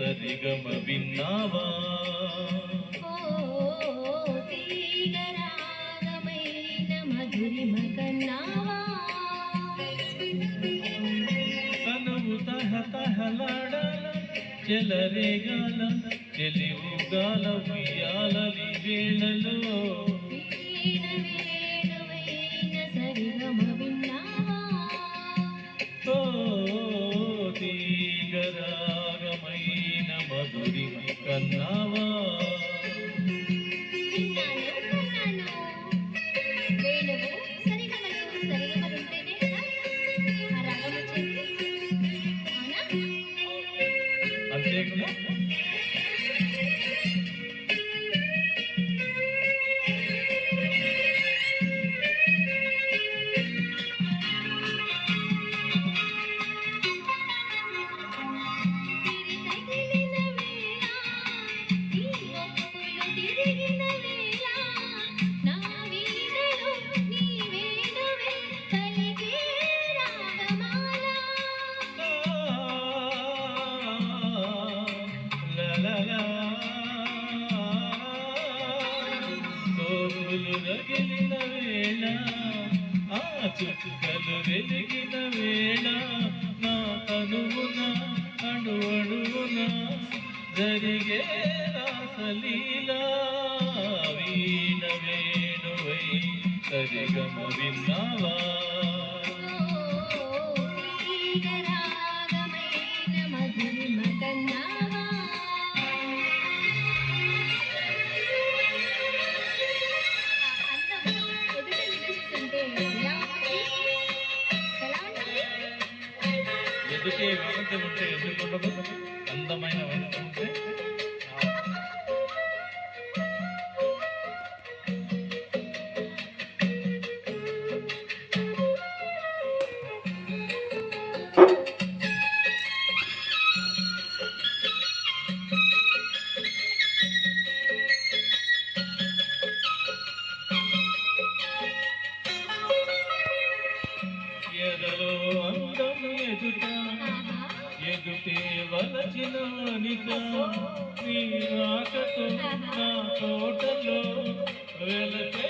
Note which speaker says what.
Speaker 1: సరిగమ విన్నావా
Speaker 2: మధురిమ కన్నావా
Speaker 1: తనువు తహతహలాడాల చెలరేగాల చెలివుగాల ఉయ్యాలలి వేళలో
Speaker 2: సరిగమ విన్నావా
Speaker 1: ఓ తీగరాగమైన మధురిమ కన్నావా అంతేగా తోపులు రగిలిన వేళ ఆ చుక్కలు వెలిగిన వేళ నా తనువున అణువణువున జరిగే రాసలీలా వీణ వేణువై సరిగమ విన్నావా ఎదుటే వసంతం ఉంటే ఎందుకుండదు అందమైన వసంతం ఉంటే ఎదలో అందం ఎదుటే వలచిన వనిత నీ రాకతో నా తోటలో వెలసే